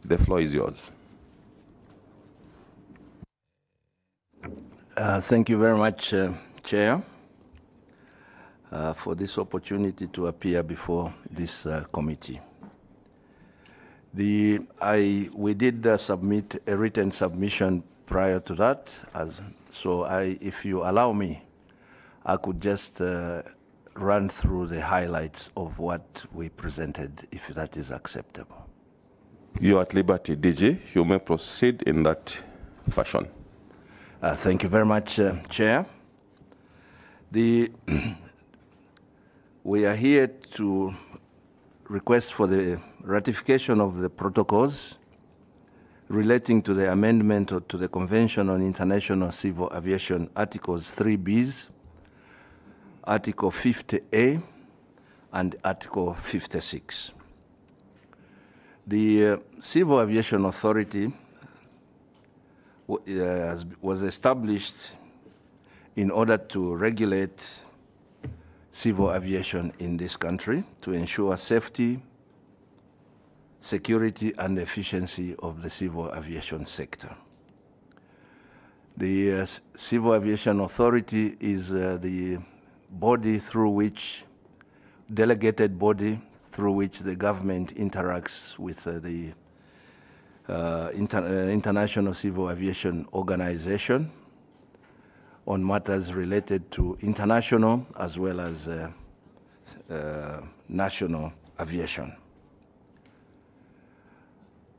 The floor is yours. Thank you very much, Chair, for this opportunity to appear before this committee. We did submit a written submission prior to that, so if you allow me, I could just run through the highlights of what we presented, if that is acceptable. You are at liberty, DG. You may proceed in that fashion. Thank you very much, Chair. We are here to request for the ratification of the protocols relating to the amendment to the Convention on International Civil Aviation, Articles 3Bs, Article 50A, and Article 56. The Civil Aviation Authority was established in order to regulate civil aviation in this country to ensure safety, security, and efficiency of the civil aviation sector. The Civil Aviation Authority is the body through which, delegated body through which the government interacts with the International Civil Aviation Organization on matters related to international as well as national aviation.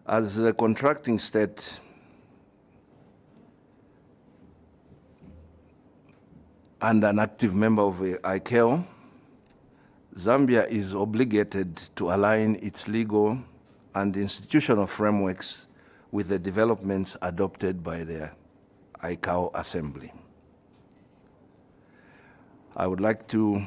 As a contracting state, and an active member of the ICAO, Zambia is obligated to align its legal and institutional frameworks with the developments adopted by the ICAO Assembly. I would like to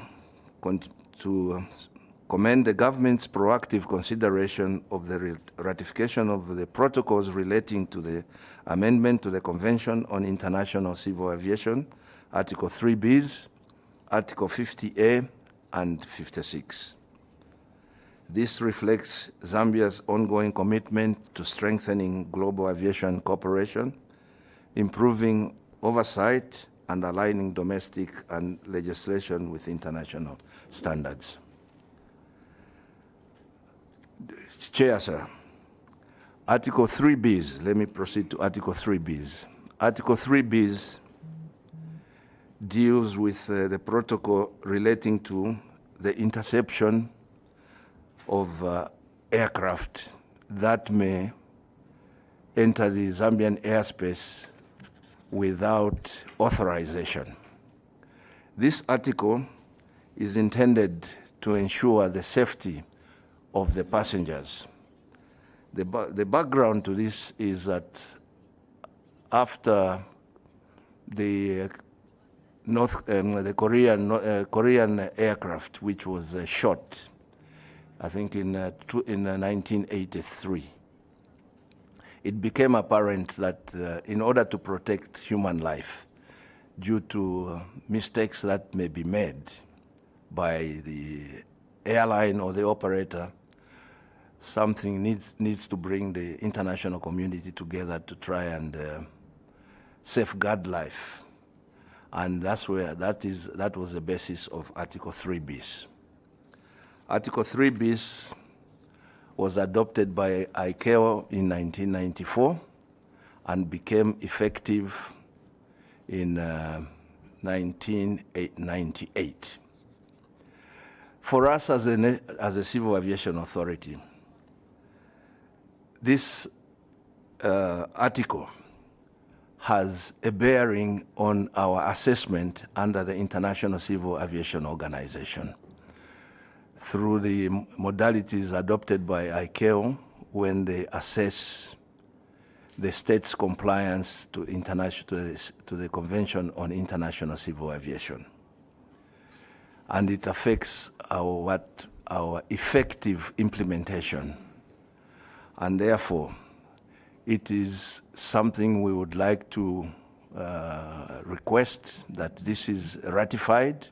commend the government's proactive consideration of the ratification of the protocols relating to the amendment to the Convention on International Civil Aviation, Article 3Bs, Article 50A, and 56. This reflects Zambia's ongoing commitment to strengthening global aviation cooperation, improving oversight, and aligning domestic and legislation with international standards. Chair, sir, Article 3Bs, let me proceed to Article 3Bs. Article 3Bs deals with the protocol relating to the interception of aircraft that may enter the Zambian airspace without authorization. This article is intended to ensure the safety of the passengers. The background to this is that after the Korean aircraft, which was shot, I think in 1983, it became apparent that in order to protect human life, due to mistakes that may be made by the airline or the operator, something needs to bring the international community together to try and safeguard life. And that was the basis of Article 3Bs. Article 3Bs was adopted by ICAO in 1994 and became effective in 1998. For us as a civil aviation authority, this article has a bearing on our assessment under the International Civil Aviation Organization through the modalities adopted by ICAO when they assess the state's compliance to the Convention on International Civil Aviation. And it affects our effective implementation. And therefore, it is something we would like to request that this is ratified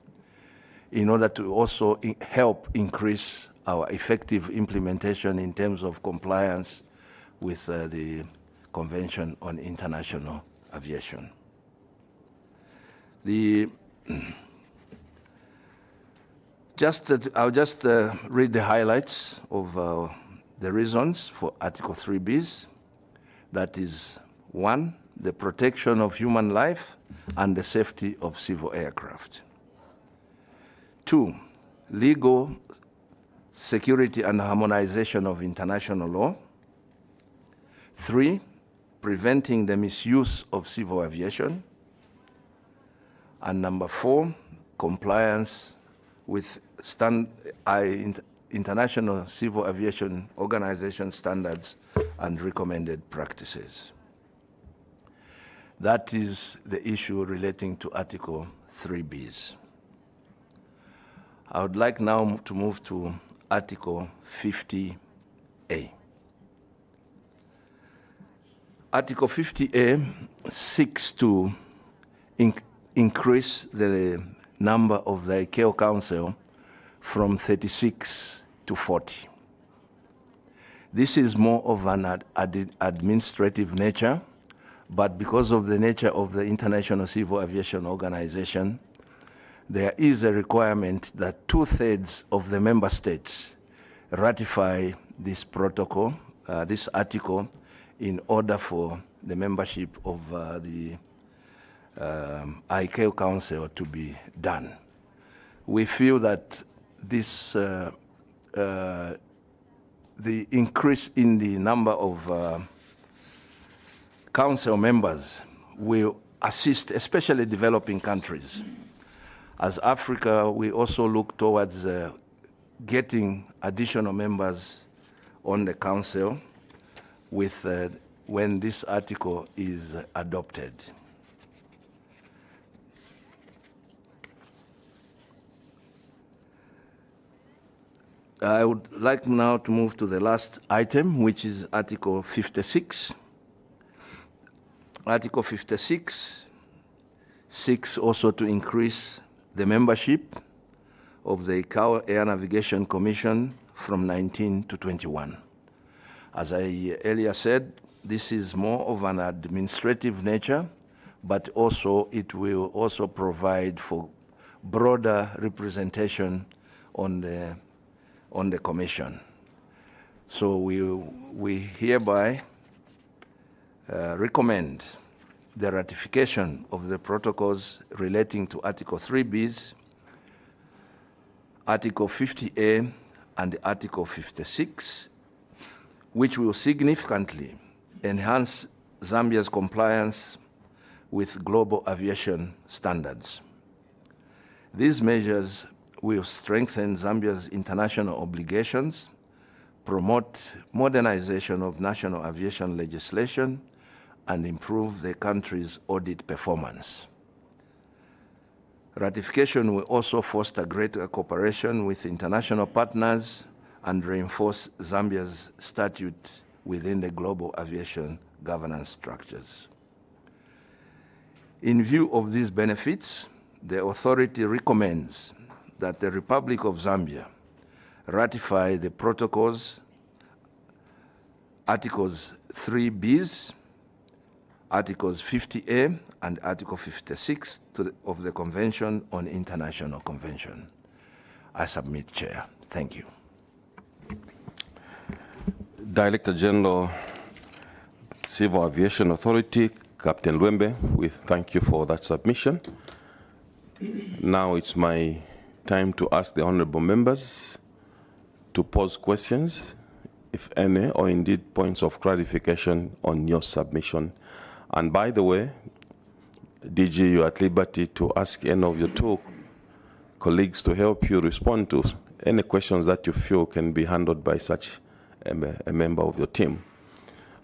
in order to also help increase our effective implementation in terms of compliance with the Convention on International Aviation. I'll just read the highlights of the reasons for Article 3Bs. That is, 1, the protection of human life and the safety of civil aircraft. 2, legal security and harmonization of international law. 3, preventing the misuse of civil aviation. And number 4, compliance with International Civil Aviation Organization standards and recommended practices. That is the issue relating to Article 3Bs. I would like now to move to Article 50A. Article 50A seeks to increase the number of the ICAO Council from 36 to 40. This is more of an administrative nature, but because of the nature of the International Civil Aviation Organization, there is a requirement that 2/3 of the member states ratify this protocol, this article, in order for the membership of the ICAO Council to be done. We feel that this, the increase in the number of Council members will assist, especially developing countries. As Africa, we also look towards getting additional members on the Council with when this article is adopted. I would like now to move to the last item, which is Article 56. Article 56 seeks also to increase the membership of the ICAO Air Navigation Commission from 19 to 21. As I earlier said, this is more of an administrative nature, but also it will also provide for broader representation on the Commission. So we hereby recommend the ratification of the protocols relating to Article 3Bs, Article 50A, and Article 56, which will significantly enhance Zambia's compliance with global aviation standards. These measures will strengthen Zambia's international obligations, promote modernization of national aviation legislation, and improve the country's audit performance. Ratification will also foster greater cooperation with international partners and reinforce Zambia's statute within the global aviation governance structures. In view of these benefits, the authority recommends that the Republic of Zambia ratify the protocols, Articles 3Bs, Articles 50A, and Article 56 of the Convention on International Convention. I submit, Chair. Thank you. Director General, Civil Aviation Authority, Captain Lwembe, we thank you for that submission. Now it's my time to ask the honorable members to pose questions, if any, or indeed points of clarification on your submission. And by the way, DG, you are at liberty to ask any of your two colleagues to help you respond to any questions that you feel can be handled by such a member of your team.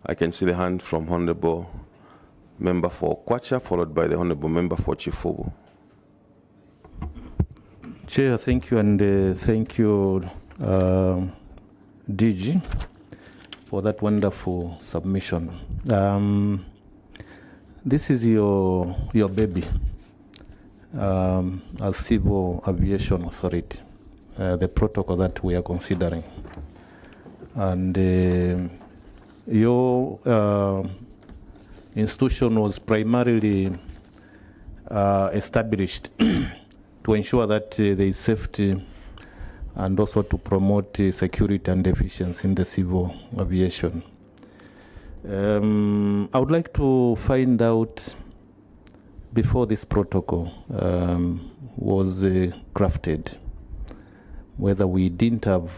I can see the hand from Honorable Member for Kwacha, followed by the Honorable Member for Chifubu. Chair, thank you, and thank you, DG, for that wonderful submission. This is your baby as Civil Aviation Authority, the protocol that we are considering. And your institution was primarily established to ensure that there is safety and also to promote security and efficiency in the civil aviation. I would like to find out, before this protocol was crafted, whether we didn't have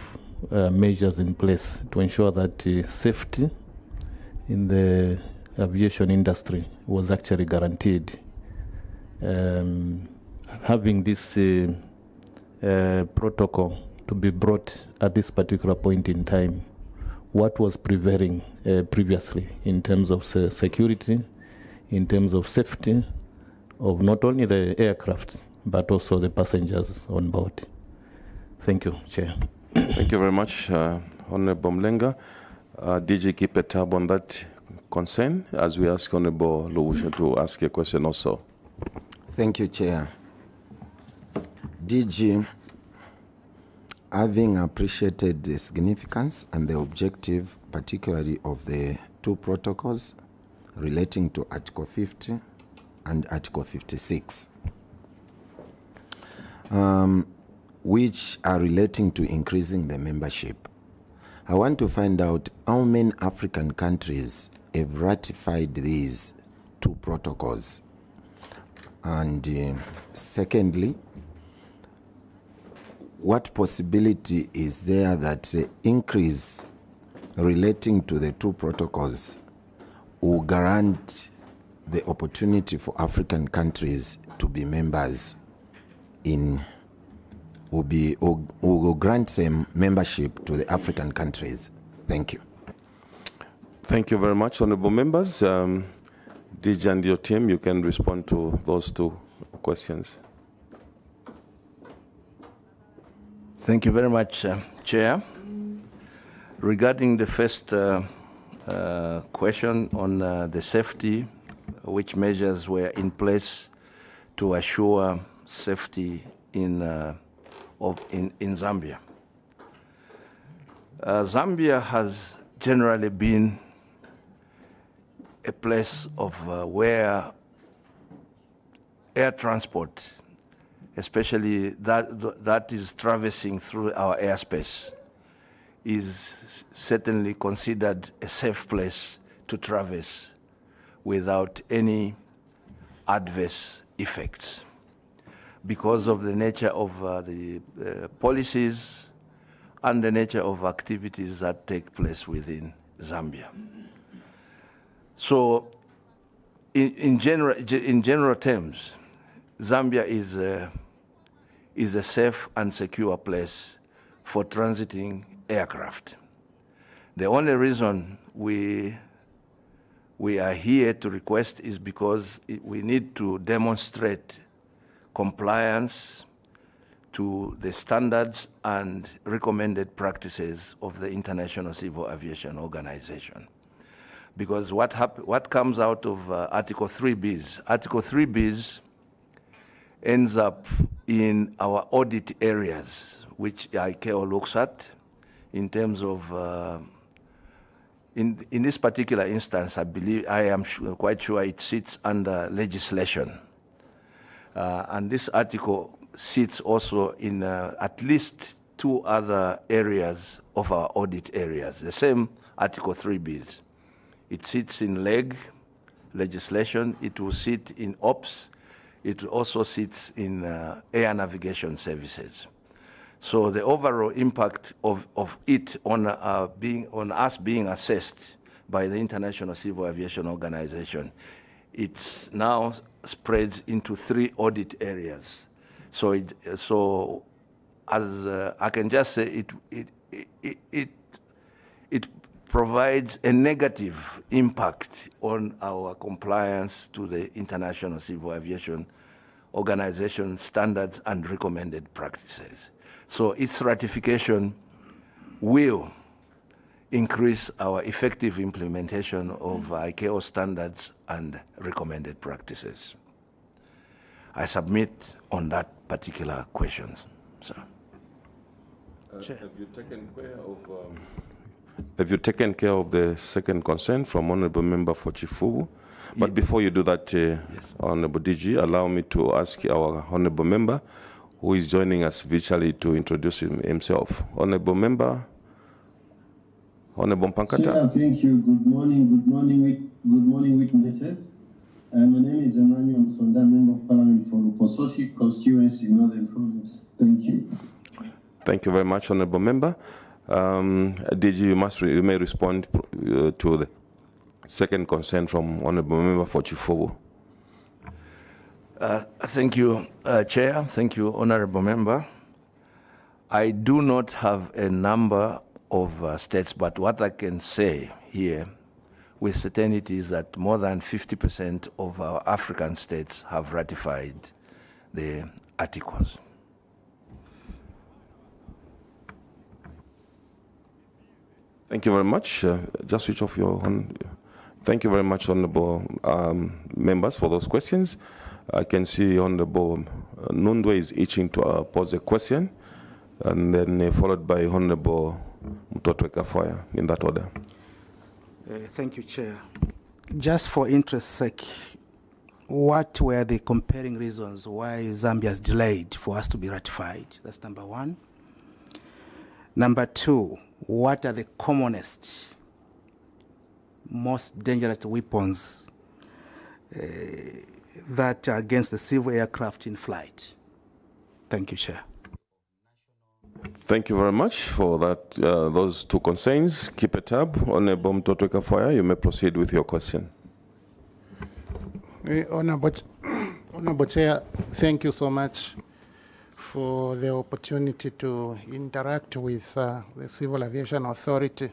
measures in place to ensure that safety in the aviation industry was actually guaranteed. Having this protocol to be brought at this particular point in time, what was prevailing previously in terms of security, in terms of safety of not only the aircraft, but also the passengers on board? Thank you, Chair. Thank you very much, Honorable Mlenga. DG, keep a tab on that concern as we ask Honorable Lubusha to ask a question also. Thank you, Chair. DG, having appreciated the significance and the objective, particularly of the two protocols relating to Article 50 and Article 56, which are relating to increasing the membership, I want to find out how many African countries have ratified these two protocols. And secondly, what possibility is there that the increase relating to the two protocols will grant the opportunity for African countries to be members in, will grant them membership to the African countries? Thank you. Thank you very much, honorable members. DG and your team, you can respond to those two questions. Thank you very much, Chair. Regarding the first question on the safety, which measures were in place to assure safety in Zambia. Zambia has generally been a place of where air transport, especially that is traversing through our airspace, is certainly considered a safe place to traverse without any adverse effects because of the nature of the policies and the nature of activities that take place within Zambia. So in general terms, Zambia is a safe and secure place for transiting aircraft. The only reason we are here to request is because we need to demonstrate compliance to the standards and recommended practices of the International Civil Aviation Organization. Because what comes out of Article 3Bs, Article 3Bs ends up in our audit areas, which ICAO looks at in terms of, in this particular instance, I am quite sure it sits under legislation. And this article sits also in at least two other areas of our audit areas, the same Article 3Bs. It sits in legislation, it will sit in ops, it also sits in air navigation services. So the overall impact of it on us being assessed by the International Civil Aviation Organization, it's now spreads into 3 audit areas. So as I can just say, it provides a negative impact on our compliance to the International Civil Aviation Organization standards and recommended practices. So its ratification will increase our effective implementation of ICAO standards and recommended practices. I submit on that particular question, sir. Have you taken care of Have you taken care of the second concern from Honorable Member for Chifubu? But before you do that, Yes. Honorable DG, allow me to ask our Honorable Member who is joining us virtually to introduce himself. Honorable Member, Honorable Pankata. Chair, thank you. Good morning, witnesses. My name is Emmanuel Msonda, Member of Parliament for Lupososi constituency, Northern Province. Thank you. Thank you very much, Honorable Member. DG, you may respond to the second concern from Honorable Member for Chifubu. Thank you, Chair. Thank you, Honorable Member. I do not have a number of states, but what I can say here with certainty is that more than 50% of our African states have ratified the articles. Thank you very much. Just switch off your horn. Thank you very much, Honorable members, for those questions. I can see Honorable Nundwe is itching to pose a question, and then followed by Honorable Mutotwe Kafwaya, in that order. Thank you, Chair. Just for interest's sake, what were the comparing reasons why Zambia has delayed for us to be ratified? That's number one. Number two, what are the commonest, most dangerous weapons that are against the civil aircraft in flight? Thank you, Chair. Thank you very much for that. Those two concerns. Keep a tab. Honorable Mutotwe Kafwaya, you may proceed with your question. Honorable Chair, thank you so much for the opportunity to interact with the Civil Aviation Authority.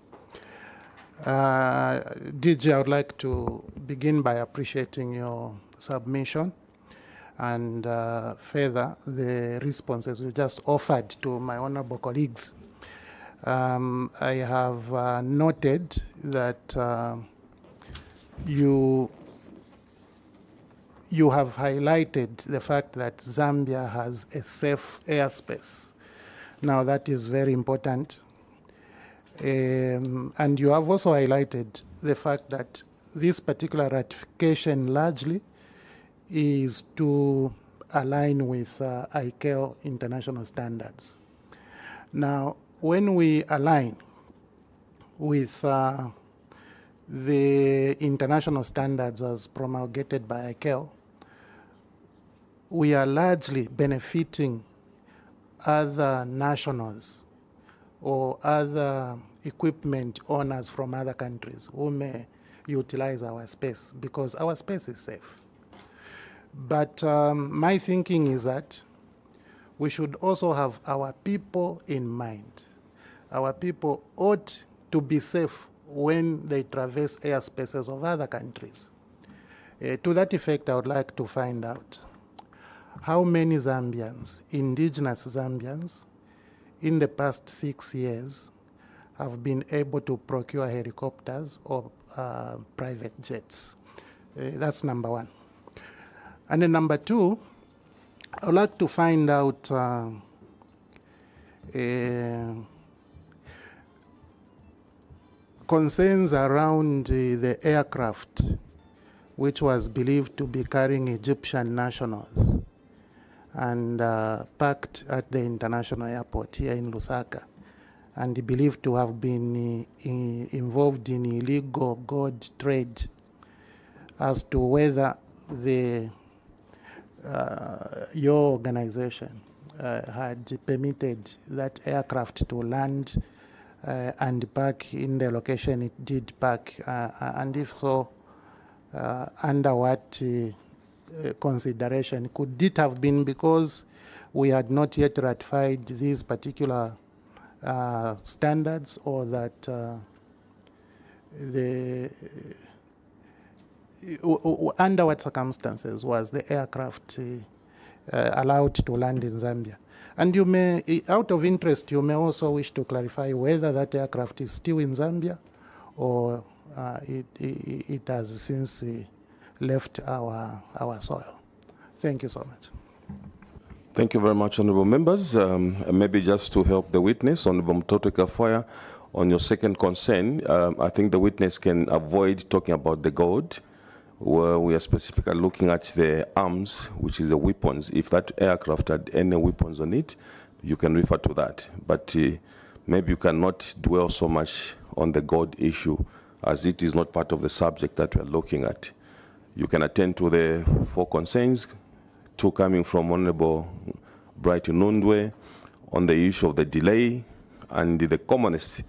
DG, I would like to begin by appreciating your submission and further the responses you just offered to my honorable colleagues. I have noted that you have highlighted the fact that Zambia has a safe airspace. Now that is very important. And you have also highlighted the fact that this particular ratification largely is to align with ICAO international standards. Now, when we align with the international standards as promulgated by ICAO, we are largely benefiting other nationals or other equipment owners from other countries who may utilize our space because our space is safe. But my thinking is that we should also have our people in mind. Our people ought to be safe when they traverse airspaces of other countries. To that effect, I would like to find out how many Zambians, indigenous Zambians, in the past 6 years have been able to procure helicopters or private jets. That's number one. And then number two, I would like to find out concerns around the aircraft which was believed to be carrying Egyptian nationals and parked at the international airport here in Lusaka and believed to have been involved in illegal gold trade, as to whether your organization had permitted that aircraft to land and park in the location it did park, and if so, under what consideration? Could it have been because we had not yet ratified these particular standards, or that under what circumstances was the aircraft allowed to land in Zambia? And you may, out of interest, you may also wish to clarify whether that aircraft is still in Zambia or it has since left our soil. Thank you so much. Thank you very much, honorable members. Maybe just to help the witness, Honorable Mutotwe Kafwaya, On your second concern, I think the witness can avoid talking about the gold, where we are specifically looking at the arms, which is the weapons. If that aircraft had any weapons on it, you can refer to that. But maybe you cannot dwell so much on the gold issue, as it is not part of the subject that we are looking at. You can attend to the 4 concerns, 2 coming from Honorable Bright Nundwe on the issue of the delay and the commonest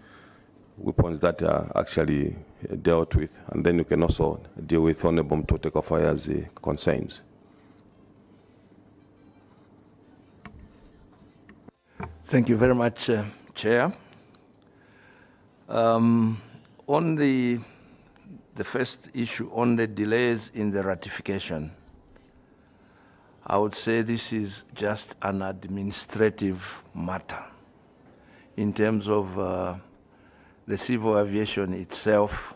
weapons that are actually dealt with. And then you can also deal with Honorable Mtote Kafaya's concerns. Thank you very much, Chair. On the first issue on the delays in the ratification, I would say this is just an administrative matter in terms of the civil aviation itself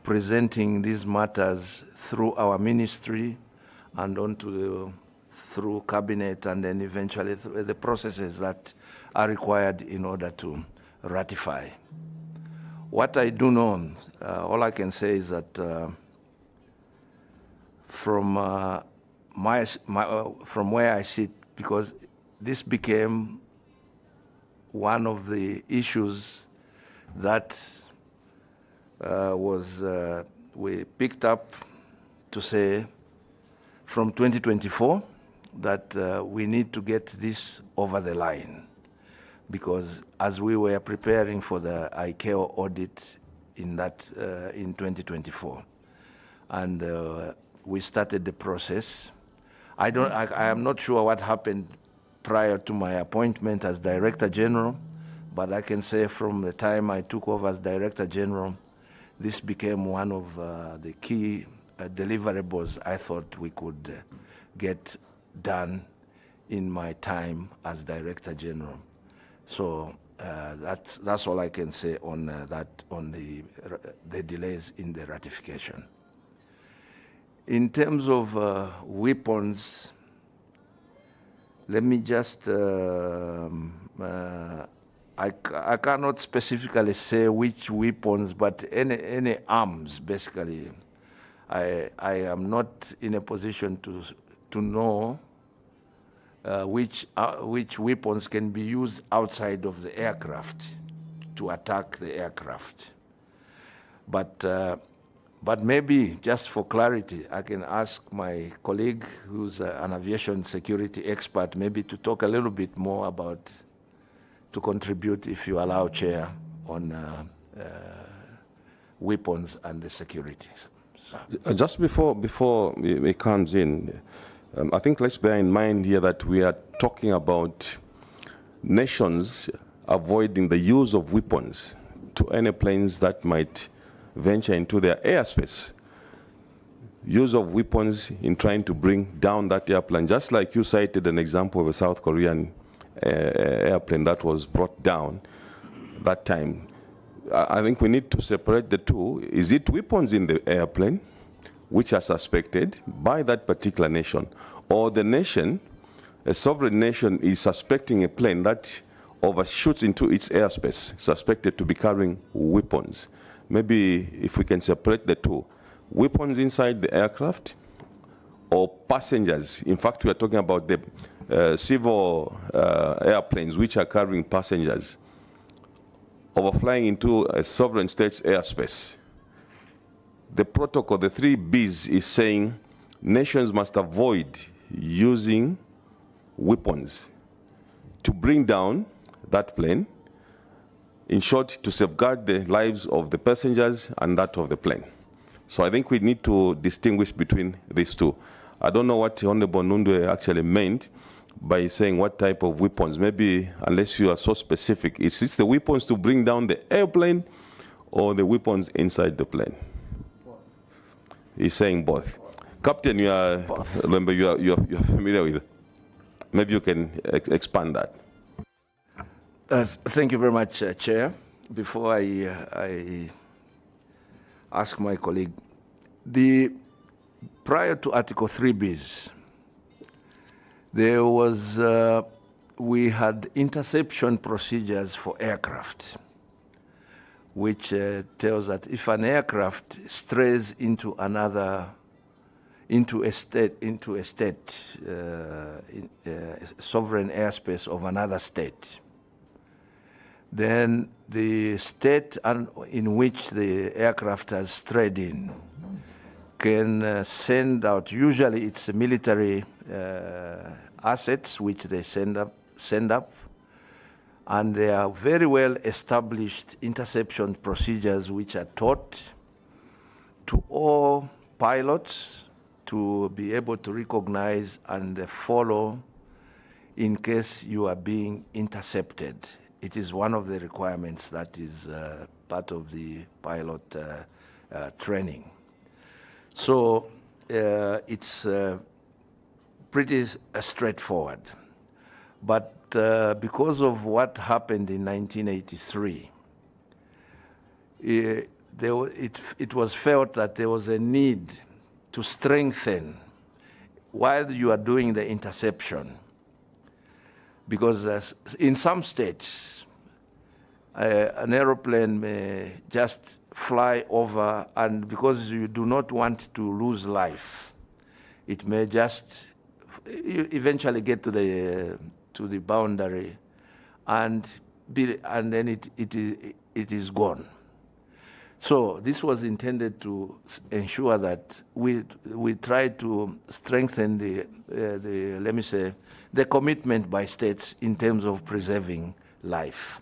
presenting these matters through our ministry and through cabinet, and then eventually through the processes that are required in order to ratify. What I do know, all I can say is that from where I sit, because this became one of the issues that we picked up to say from 2024 that we need to get this over the line, because as we were preparing for the ICAO audit in 2024, and we started the process. I am not sure what happened prior to my appointment as Director General, but I can say from the time I took over as Director General, this became one of the key deliverables I thought we could get done in my time as Director General. So that's all I can say on the delays in the ratification. In terms of weapons, let me just, I cannot specifically say which weapons, but any arms, basically. I am not in a position to know which weapons can be used outside of the aircraft to attack the aircraft. But maybe, just for clarity, I can ask my colleague, who's an aviation security expert, maybe to talk a little bit more about, to contribute, if you allow, Chair, on weapons and the securities. So. Just before it comes in, I think let's bear in mind here that we are talking about nations avoiding the use of weapons to any planes that might venture into their airspace. Use of weapons in trying to bring down that airplane, just like you cited an example of a South Korean airplane that was brought down that time. I think we need to separate the two. Is it weapons in the airplane which are suspected by that particular nation, or the nation, a sovereign nation, is suspecting a plane that overshoots into its airspace, suspected to be carrying weapons? Maybe if we can separate the two, weapons inside the aircraft or passengers. In fact, we are talking about the civil airplanes which are carrying passengers overflying into a sovereign state's airspace. The protocol, the 3 Bs, is saying nations must avoid using weapons to bring down that plane, in short, to safeguard the lives of the passengers and that of the plane. So I think we need to distinguish between these two. I don't know what Honorable Nundwe actually meant by saying what type of weapons. Maybe, unless you are so specific, is it the weapons to bring down the airplane or the weapons inside the plane? Both. He's saying both. Captain, you are, remember, you are familiar with it. Maybe you can expand that. Thank you very much, Chair. Before I ask my colleague, prior to Article 3Bs, there was, we had interception procedures for aircraft. which tells that if an aircraft strays into a sovereign airspace of another state, then the state in which the aircraft has strayed in can send out, usually it's military assets which they send up, and there are very well established interception procedures which are taught to all pilots to be able to recognize and follow in case you are being intercepted. It is one of the requirements that is part of the pilot training. So it's pretty straightforward. But because of what happened in 1983, it was felt that there was a need to strengthen while you are doing the interception. Because in some states, an aeroplane may just fly over, and because you do not want to lose life, it may just eventually get to the boundary, and then it is gone. So this was intended to ensure that we try to strengthen the let me say, the commitment by states in terms of preserving life.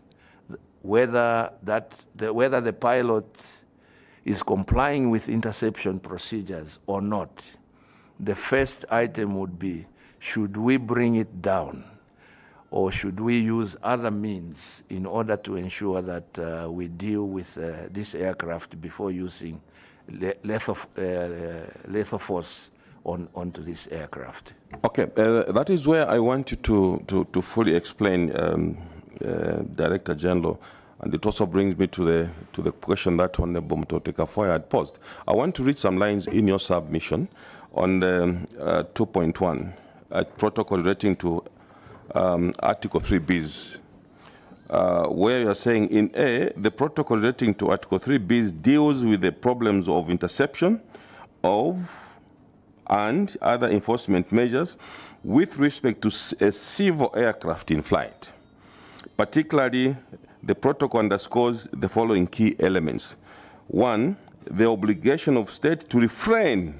Whether the pilot is complying with interception procedures or not, the first item would be, should we bring it down, or should we use other means in order to ensure that we deal with this aircraft before using lethal force onto this aircraft? Okay, that is where I want you to fully explain, Director General, and it also brings me to the question that Honorable Mutoteka-Foya had posed. I want to read some lines in your submission on the 2.1, protocol relating to Article 3Bs, where you are saying in A, the protocol relating to Article 3Bs deals with the problems of interception and other enforcement measures with respect to a civil aircraft in flight. Particularly, the protocol underscores the following key elements. One, the obligation of state to refrain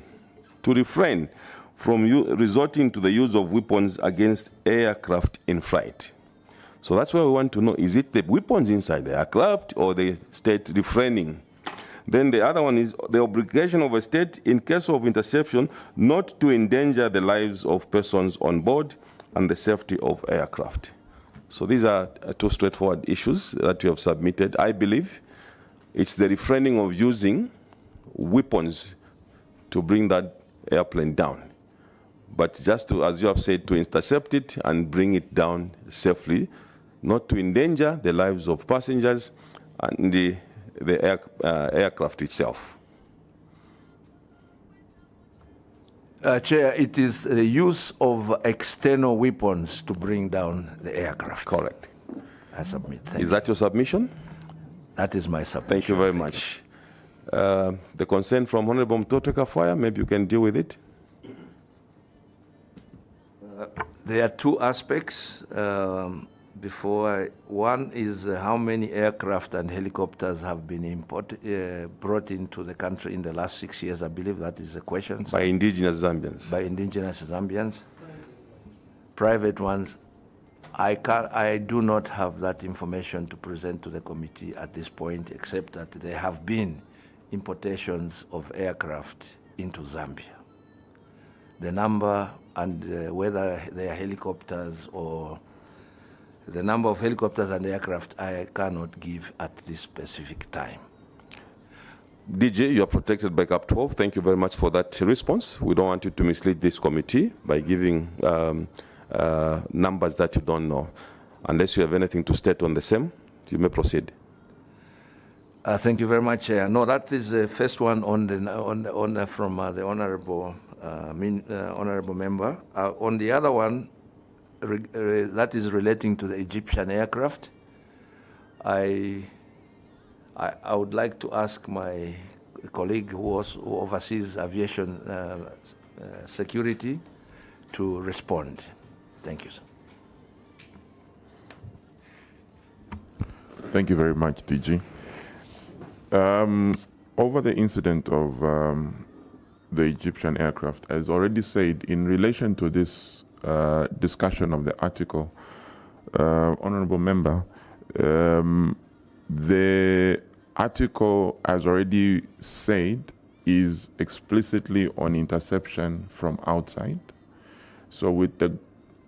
from resorting to the use of weapons against aircraft in flight. So that's why we want to know, is it the weapons inside the aircraft or the state refraining? Then the other one is the obligation of a state in case of interception not to endanger the lives of persons on board and the safety of aircraft. So these are two straightforward issues that you have submitted. I believe it's the refraining of using weapons to bring that airplane down. But just to, as you have said, to intercept it and bring it down safely, not to endanger the lives of passengers and the aircraft itself. Chair, it is the use of external weapons to bring down the aircraft. Correct. I submit. Is that your submission? That is my submission. Thank you very much. The concern from Honorable Mutoteka-Foya, maybe you can deal with it. There are two aspects. One is how many aircraft and helicopters have been brought into the country in the last 6 years. I believe that is the question. By indigenous Zambians. By indigenous Zambians. Private ones, I do not have that information to present to the committee at this point, except that there have been importations of aircraft into Zambia. The number and whether they are helicopters or the number of helicopters and aircraft, I cannot give at this specific time. DJ, you are protected by Cap 12. Thank you very much for that response. We don't want you to mislead this committee by giving numbers that you don't know. Unless you have anything to state on the same, you may proceed. Thank you very much, Chair. No, that is the first one from the honourable honourable member. On the other one, that is relating to the Egyptian aircraft. I I would like to ask my colleague who oversees aviation security to respond. Thank you, sir. Thank you very much, DG. Over the incident of the Egyptian aircraft, as already said, in relation to this discussion of the article, Honorable Member, the article, as already said, is explicitly on interception from outside. So with the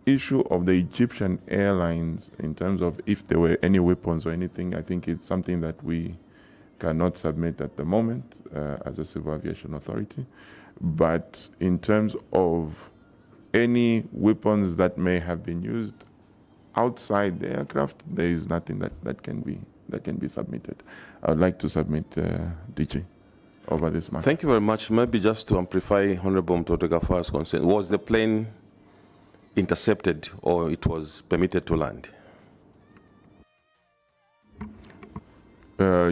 issue of the Egyptian airlines, in terms of if there were any weapons or anything, I think it's something that we cannot submit at the moment as a Civil Aviation Authority. But in terms of any weapons that may have been used outside the aircraft, there is nothing that can be submitted. I would like to submit DG over this matter. Thank you very much. Maybe just to amplify Honorable Mtotegafa's concern, was the plane intercepted or it was permitted to land?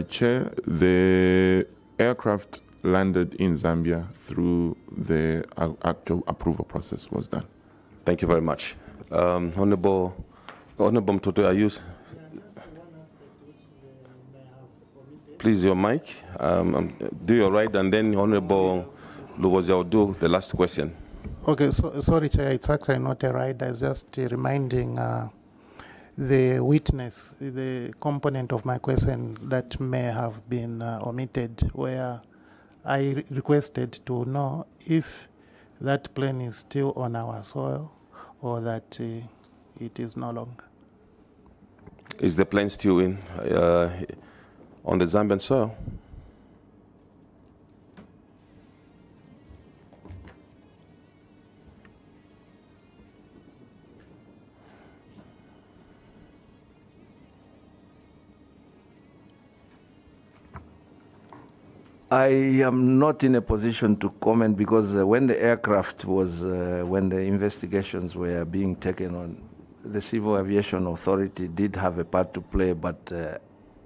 Chair, the aircraft landed in Zambia through the actual approval process was done. Thank you very much. Honorable Mtote, are you? Please, your mic. Do your right, and then Honorable Luwozi will do the last question. Okay, so, sorry, Chair, it's actually not a right. I was just reminding the witness, the component of my question that may have been omitted, where I requested to know if that plane is still on our soil or that it is no longer. Is the plane still on the Zambian soil? I am not in a position to comment because when the aircraft was, when the investigations were being taken on, the Civil Aviation Authority did have a part to play, but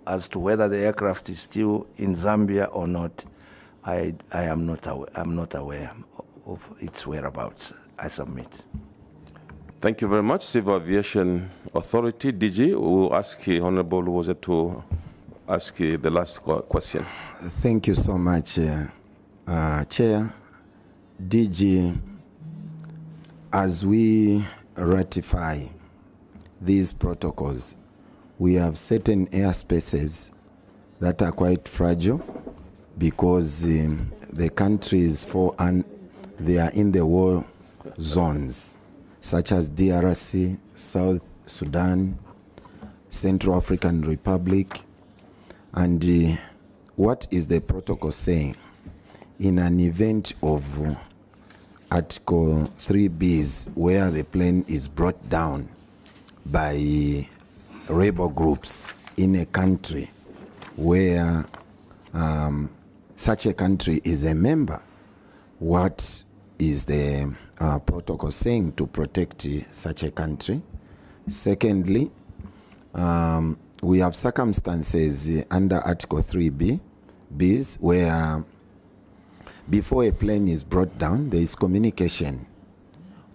as to whether the aircraft is still in Zambia or not, I am not aware of its whereabouts. I submit. Thank you very much. Civil Aviation Authority, DG, we will ask Honorable Luwozi to ask the last question. Thank you so much, Chair. DG, as we ratify these protocols, we have certain airspaces that are quite fragile because the countries they are in the war zones, such as DRC, South Sudan, Central African Republic. And what is the protocol saying? In an event of Article 3Bs, where the plane is brought down by rebel groups in a country where such a country is a member, what is the protocol saying to protect such a country? Secondly, we have circumstances under Article 3Bs where before a plane is brought down, there is communication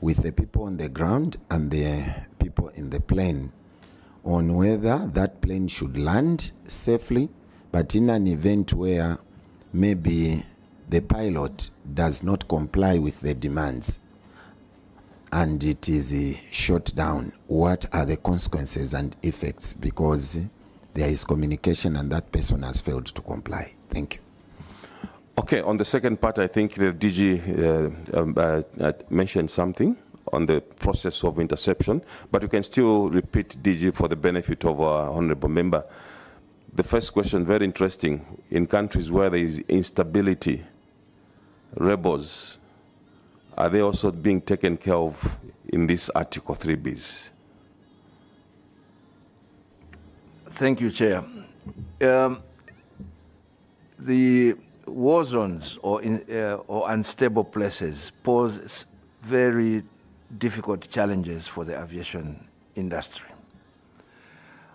with the people on the ground and the people in the plane on whether that plane should land safely, but in an event where maybe the pilot does not comply with the demands and it is shot down, what are the consequences and effects? Because there is communication and that person has failed to comply. Thank you. Okay, on the second part, I think the DG mentioned something on the process of interception, but you can still repeat, DG, for the benefit of our honorable member. The first question, very interesting. In countries where there is instability, rebels, are they also being taken care of in this Article 3Bs? Thank you, Chair. The war zones or unstable places pose very difficult challenges for the aviation industry.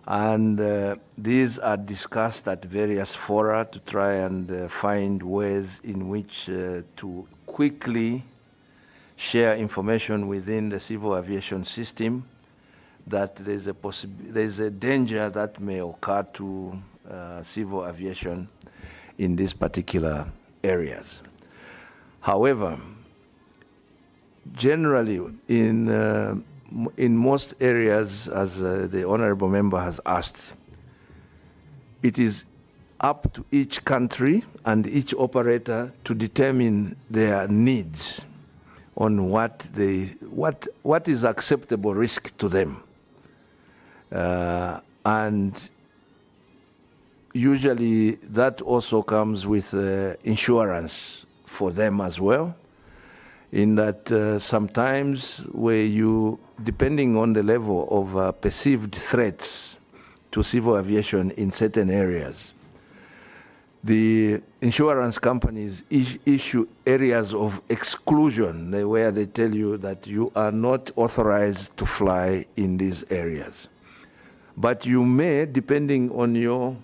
And these are discussed at various fora to try and find ways in which to quickly share information within the civil aviation system that there's a danger that may occur to civil aviation in these particular areas. However, generally in most areas, as the honorable member has asked, it is up to each country and each operator to determine their needs on what is acceptable risk to them. And usually that also comes with insurance for them as well, in that sometimes where you, depending on the level of perceived threats to civil aviation in certain areas, the insurance companies issue areas of exclusion where they tell you that you are not authorized to fly in these areas. But you may, depending on your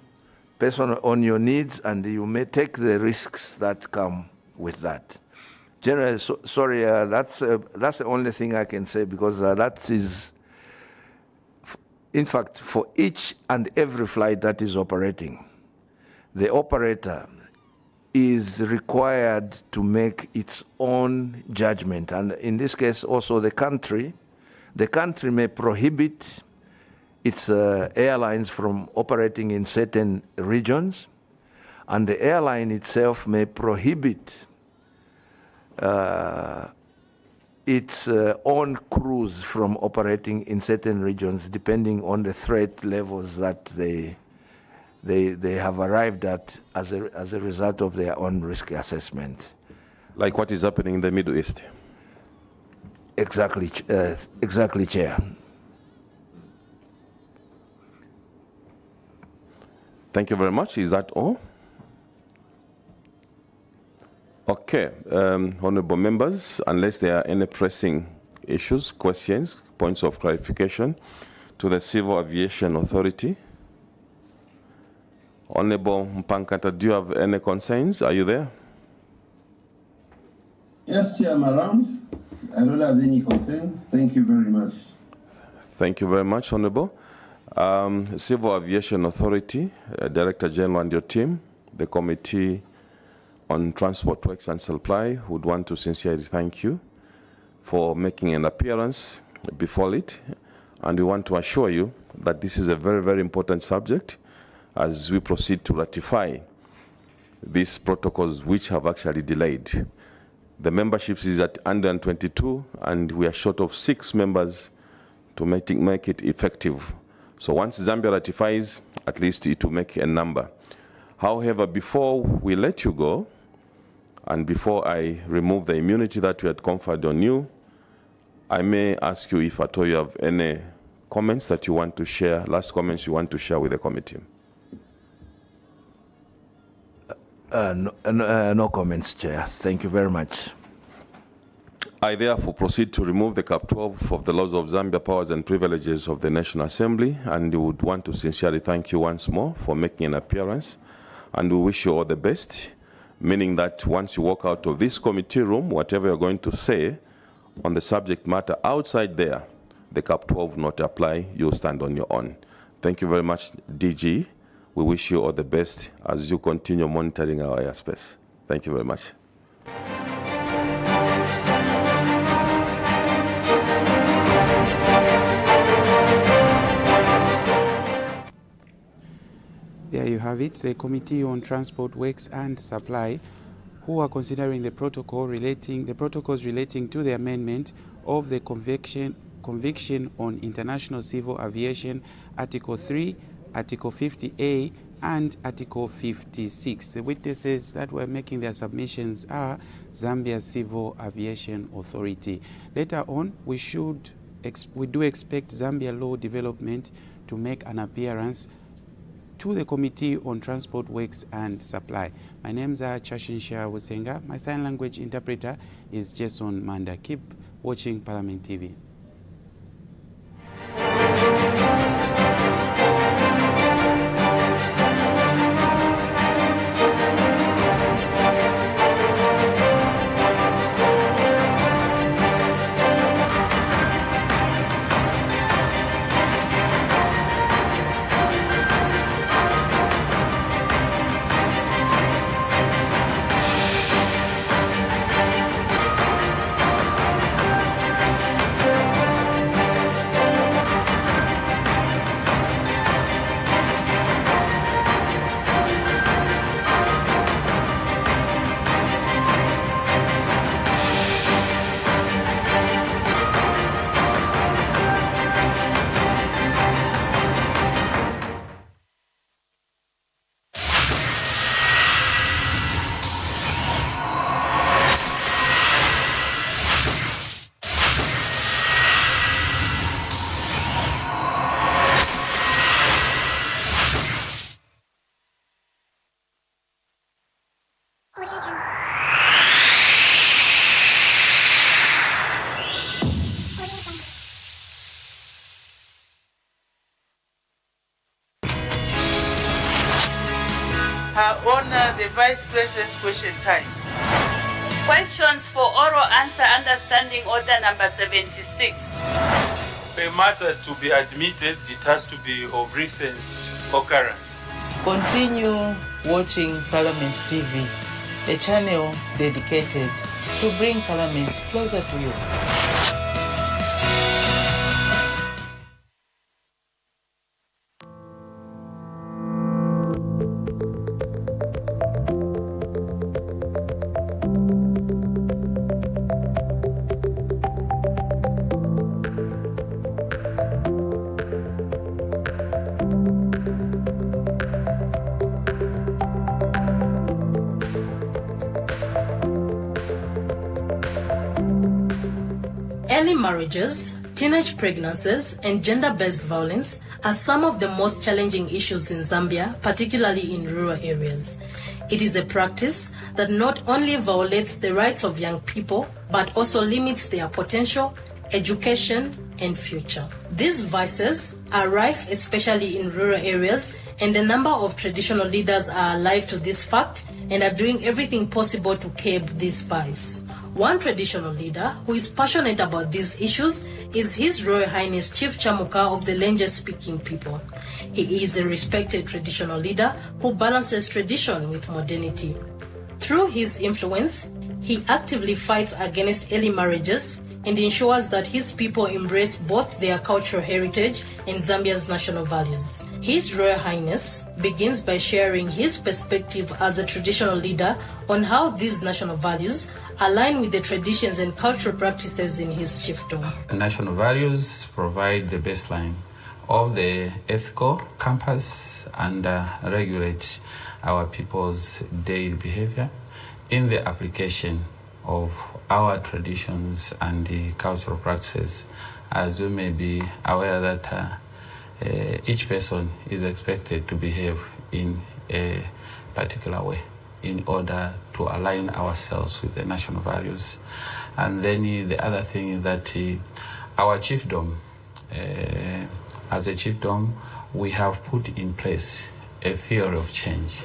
on your needs, and you may take the risks that come with that. Generally, sorry, that's the only thing I can say, because that is, in fact, for each and every flight that is operating, the operator is required to make its own judgment. And in this case, also the country may prohibit its airlines from operating in certain regions, and the airline itself may prohibit its own crews from operating in certain regions, depending on the threat levels that they have arrived at as a result of their own risk assessment. Like what is happening in the Middle East? Exactly, Chair. Thank you very much. Is that all? Okay, honorable members, unless there are any pressing issues, questions, points of clarification to the Civil Aviation Authority. Honorable Mpankata, do you have any concerns? Are you there? Yes, Chair, I'm around. I don't have any concerns. Thank you very much. Thank you very much, Honorable. Civil Aviation Authority, Director General and your team, the Committee on Transport Works and Supply would want to sincerely thank you for making an appearance before it, and we want to assure you that this is a very, very important subject as we proceed to ratify these protocols which have actually delayed. The membership is at 122, and we are short of 6 members to make it effective. So once Zambia ratifies, at least it will make a number. However, before we let you go, and before I remove the immunity that we had conferred on you, I may ask you if at all you have any comments that you want to share, last comments you want to share with the committee. No comments, Chair. Thank you very much. I therefore proceed to remove the Cap 12 of the laws of Zambia, powers and privileges of the National Assembly, and we would want to sincerely thank you once more for making an appearance, and we wish you all the best, meaning that once you walk out of this committee room, whatever you're going to say on the subject matter outside there, the Cap 12 will not apply, you'll stand on your own. Thank you very much, DG. We wish you all the best as you continue monitoring our airspace. Thank you very much. There you have it, the Committee on Transport Works and Supply, who are considering the protocols relating to the amendment of the Convention on International Civil Aviation, Article 3, Article 50A, and Article 56. The witnesses that were making their submissions are Zambia Civil Aviation Authority. Later on, we do expect Zambia Law Development to make an appearance to the Committee on Transport Works and Supply. My name is Chashinsha Wusenga. My sign language interpreter is Jason Manda. Keep watching Parliament TV. the Vice President's question time. Questions for oral answer understanding order number 76. For a matter to be admitted, it has to be of recent occurrence. Continue watching Parliament TV, a channel dedicated to bring Parliament closer to you. Early marriages, teenage pregnancies, and gender-based violence are some of the most challenging issues in Zambia, particularly in rural areas. It is a practice that not only violates the rights of young people, but also limits their potential, education, and future. These vices are rife, especially in rural areas, and a number of traditional leaders are alive to this fact and are doing everything possible to curb this vice. One traditional leader who is passionate about these issues is His Royal Highness Chief Chamuka of the Lenje-speaking people. He is a respected traditional leader who balances tradition with modernity. Through his influence, he actively fights against early marriages and ensures that his people embrace both their cultural heritage and Zambia's national values. His Royal Highness begins by sharing his perspective as a traditional leader on how these national values align with the traditions and cultural practices in his chiefdom. National values provide the baseline of the ethical compass and regulate our people's daily behavior in the application of our traditions and the cultural practices, as we may be aware that each person is expected to behave in a particular way in order to align ourselves with the national values. And then the other thing is that our chiefdom, as a chiefdom, we have put in place a theory of change.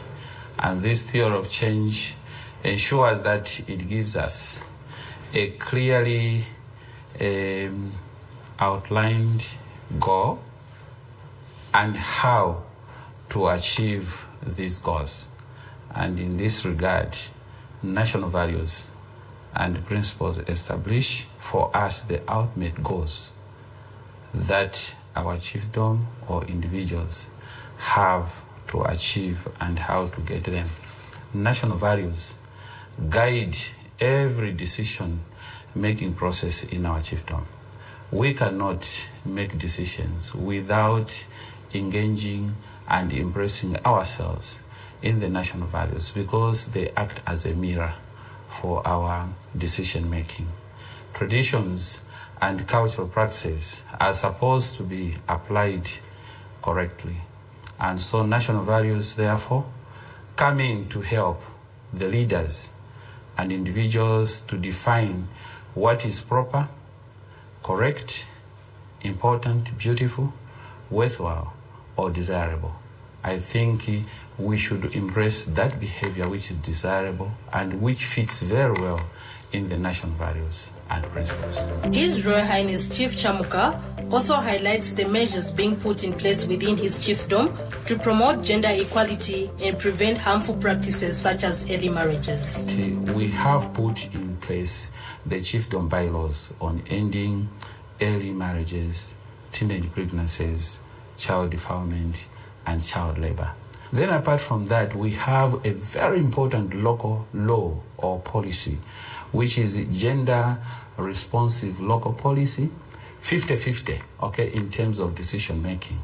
And this theory of change ensures that it gives us a clearly outlined goal and how to achieve these goals. And in this regard, national values and principles establish for us the ultimate goals that our chiefdom or individuals have to achieve and how to get them. National values guide every decision-making process in our chiefdom. We cannot make decisions without engaging and embracing ourselves in the national values because they act as a mirror for our decision-making. Traditions and cultural practices are supposed to be applied correctly. And so national values, therefore, come in to help the leaders and individuals to define what is proper, correct, important, beautiful, worthwhile, or desirable. I think we should embrace that behavior which is desirable and which fits very well in the national values and principles. His Royal Highness Chief Chamuka also highlights the measures being put in place within his chiefdom to promote gender equality and prevent harmful practices such as early marriages. We have put in place the chiefdom bylaws on ending early marriages, teenage pregnancies, child defilement, and child labor. Then apart from that, we have a very important local law or policy, which is gender responsive local policy, 50-50, okay, in terms of decision making,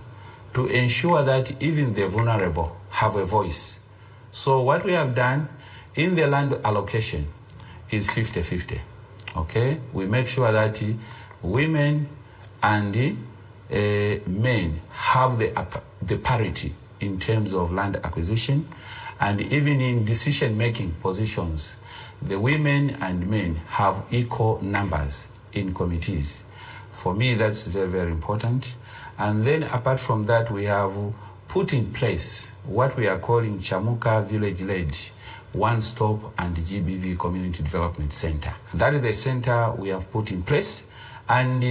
to ensure that even the vulnerable have a voice. So what we have done in the land allocation is 50-50, okay? We make sure that women and men have the parity in terms of land acquisition, and even in decision-making positions, the women and men have equal numbers in committees. For me, that's very, very important. And then apart from that, we have put in place what we are calling Chamuka village-led one-stop and GBV Community Development Center. That is the center we have put in place, and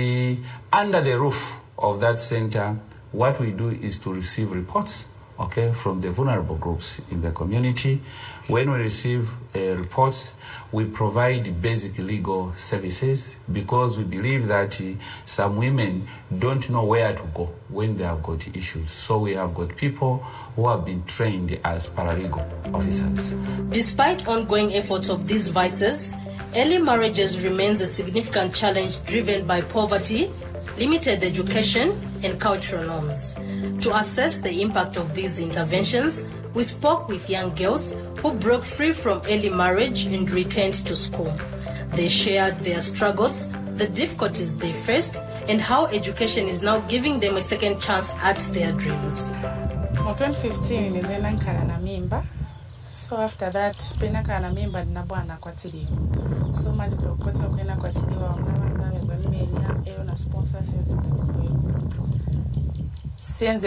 under the roof of that center, what we do is to receive reports, okay, from the vulnerable groups in the community. When we receive reports, we provide basic legal services, because we believe that some women don't know where to go when they have got issues. So we have got people who have been trained as paralegal officers. Despite ongoing efforts of these vices, early marriages remains a significant challenge driven by poverty, limited education, and cultural norms. To assess the impact of these interventions, we spoke with young girls who broke free from early marriage and returned to school. They shared their struggles, the difficulties they faced, and how education is now giving them a second chance at their dreams. In 2015, nizena nkala na mimba. So after that, pena nkala na mimba ninabwana kwatiliwa. So maji kwa pena kwatiliwa unawanga mebonimenya eo na sponsor senze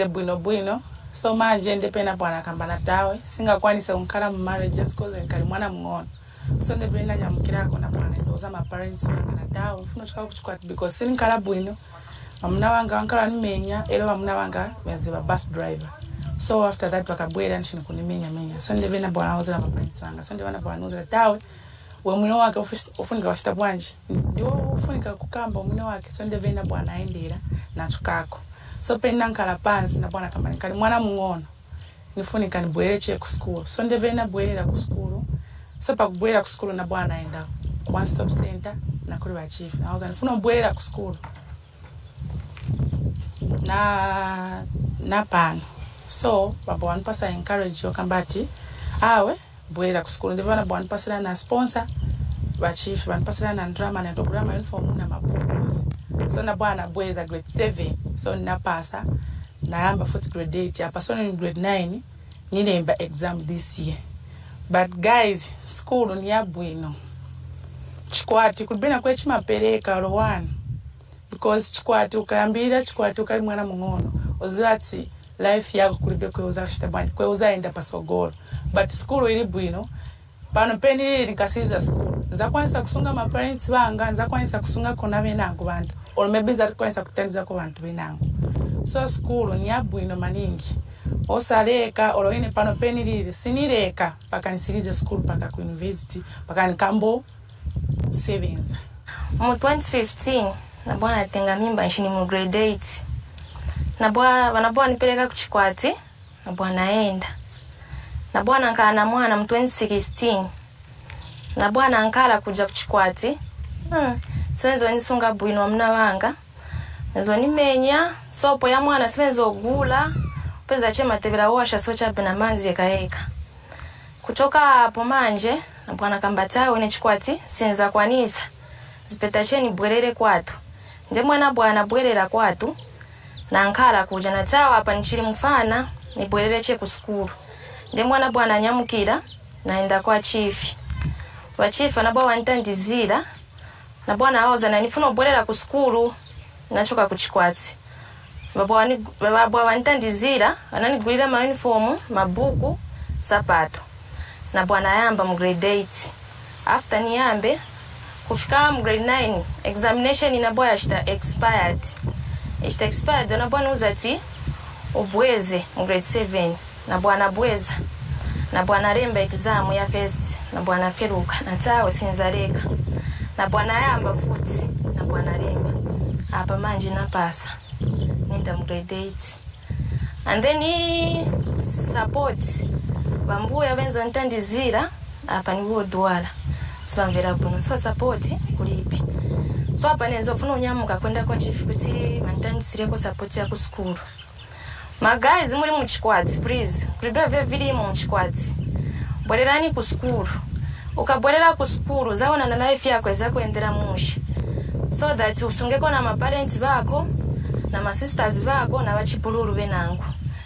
bwino. So manje ndepena bwana kambana dawe singakwanisa unkala mu marriage just cause nkali mwana mng'ono. So ndepena nyamukirako na bwana ndoza ma parents wanga na dawe ufuna chika kuchukwa because sinkala bwino. Amuna wanga wankala nimenya elo amuna wanga yaziba bus driver. So after that wakabwera nshini kunimenya. So ndepena bwana ozela ma parents wanga. So ndepena bwana ozela dawe we mwino wake ufunika washita bwanji. Ndio ufunika kukamba mwino wake. So ndepena bwana aendera na chukako. So pena nkala pansi na bwana kama nkali mwana mng'ono nifunika nibwereche ku school. So ndevena bwerera ku school. So pa kubwera ku school na bwana aenda one stop center na kuri wa chief. Na waza nifuna bwerera ku school. Na pano. So baba wanipasa encourage yokambati awe bwerera ku school. Ndevana bwana pasira na sponsor wa chief wanipasira na drama na drama uniform na mabuku. So na bwana bweza grade 7. So napasa naamba 40 grade 8 hapa. So ni grade 9 nilemba exam this year. But guys, school ni yabwino. Chikwati kulibena kwe chimapereka rowan. Because chikwati ukayambira chikwati ukali mwana mng'ono. Ozati life yako kulibe kweuza shitabani kweuza enda pasogoro. But school ili bwino. Pano peni nikasiza school. Nza kwanisa kusunga ma parents banga, nza kwanisa kusunga kona benangu bantu. Or maybe nza kwanisa kutenza kwa bantu benangu. So school ni yabwino maningi. Osaleka oloine pano peni lile sinireka paka nisirize school paka ku university paka nikambo savings. Mu 2015 na bwana atenga mimba nshini mu grade 8. Na bwana nipeleka kuchikwati na bwana aenda. Na bwana nkala na mwana mu 2016. Na bwana ankala kuja kuchikwati. Senzo nisunga bwino wa mna wanga. Nzo nimenya sopo ya mwana simenzo gula. Peza chema tebela washa socha bina manzi eka. Kutoka hapo manje na bwana kambata one chikwati sinza kwanisa. Zipetacheni bwerere kwatu. Nde mwana bwana bwerera kwatu. Na nkala kuja na tawa hapa nchili mfana ni bwerere che ku skulu. Nde mwana bwana nyamukira naenda kwa chief. Wa chief na bwana ntandizira na bwana aoza na nifuna bwerera ku skulu nachoka kuchikwati. Baba wantandizira ananigulira ma uniform, mabuku, sapato. Na bwana yamba mu grade 8. After niyambe kufika mu grade 9 examination inabwa yashita expired. Ishita expired na bwana uzati ubweze mu grade 7 na bwana bweza. Na bwana remba exam ya first na bwana feruka na tawo sinzareka. Na bwana yamba futi na bwana remba. Hapa manje napasa. Nenda mu grade 8. And then support bambuya benzo ntandizira hapa niwo dwala sibamvera kuno so support kulipi. So hapa nezo funa unyamuka kwenda kwa chief kuti mantandisire ko support ya ku school. Ma guys muri mu chikwati please kulibe vili mu chikwati bwererani ku school ukabwerera ku school zaona na life yako eza kuendera mushi so that usungeko na ma parents bako na ma sisters bako na bachipuluru benangu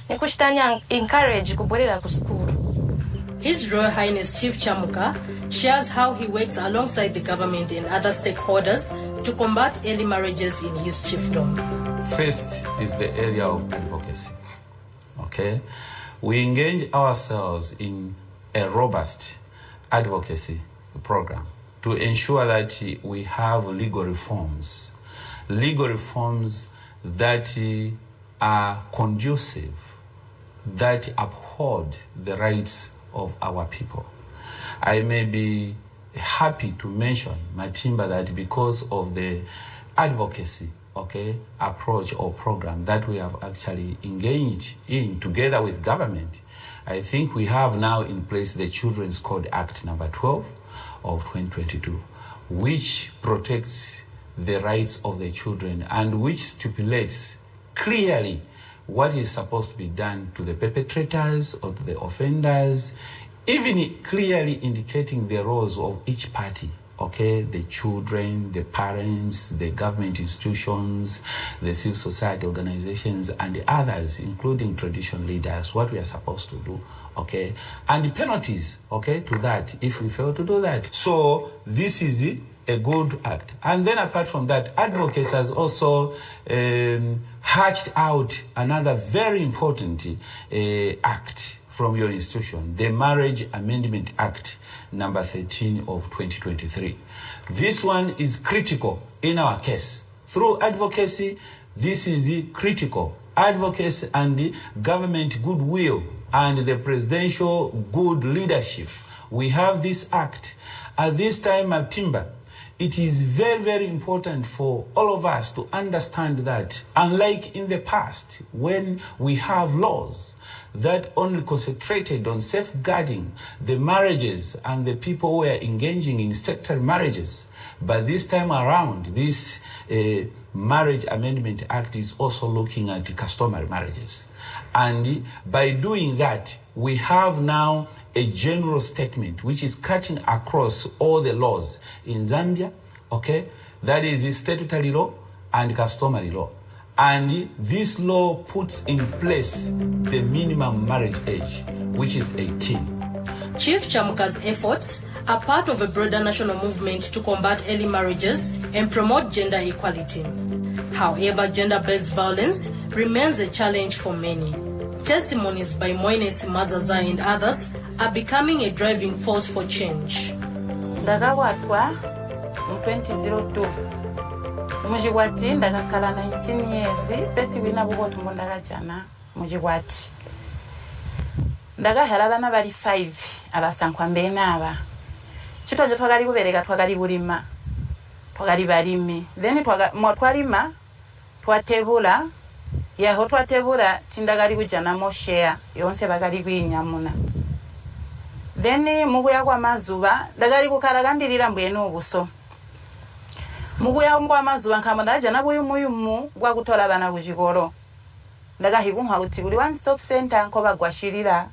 nikushitanya encourage kubwerera ku school. His Royal Highness Chief Chamuka shares how he works alongside the government and other stakeholders to combat early marriages in his chiefdom. First is the area of advocacy. Okay, we engage ourselves in a robust advocacy program to ensure that we have legal reforms that are conducive, that uphold the rights of our people. I may be happy to mention, Matimba, that because of the advocacy approach or program that we have actually engaged in together with government, I think we have now in place the Children's Code Act number 12 of 2022, which protects the rights of the children and which stipulates clearly what is supposed to be done to the perpetrators or to the offenders, even clearly indicating the roles of each party, the children, the parents, the government institutions, the civil society organizations, and the others, including traditional leaders, what we are supposed to do, and the penalties, to that if we fail to do that. So this is a good act. And then apart from that, advocacy has also hatched out another very important act from your institution, the Marriage Amendment Act number 13 of 2023. This one is critical in our case. Through advocacy, this is critical. Advocacy and the government goodwill and the presidential good leadership. We have this act. At this time, Matimba, it is very, very important for all of us to understand that, unlike in the past, when we have laws that only concentrated on safeguarding the marriages and the people who are engaging in statutory marriages, but this time around, this Marriage Amendment Act is also looking at customary marriages. And by doing that, we have now a general statement which is cutting across all the laws in Zambia, that is statutory law and customary law. And this law puts in place the minimum marriage age, which is 18. Chief Chamuka's efforts are part of a broader national movement to combat early marriages and promote gender equality. However, gender-based violence remains a challenge for many. Testimonies by Moines Mazaza and others are becoming a driving force for change. Ndagawatwa mu 2002 mujiwati ndagakala 19 years pesi wina bugo tumundagajana mujiwati ndagahera bana bali 5 abasankwa mbena aba chitonje twagali kubereka twagali bulima twagali balimi then twalima twatebula yaho twatebula tindagali kujana mo share yonse bagali kwinyamuna then muguya kwa mazuba ndagali kukaragandilira mbwene obuso muguya kwa mazuba nkamondaja nabuyumuyumu gwa kutola bana kujikolo ndagahigunha kuti buli one stop center nko bagwashirira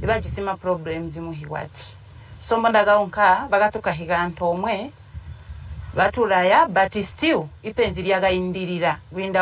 ibajisima problems muhiwati sombo ndagaunka bagatuka higanto omwe batulaya but still ipenzi lyagayindirira gwinda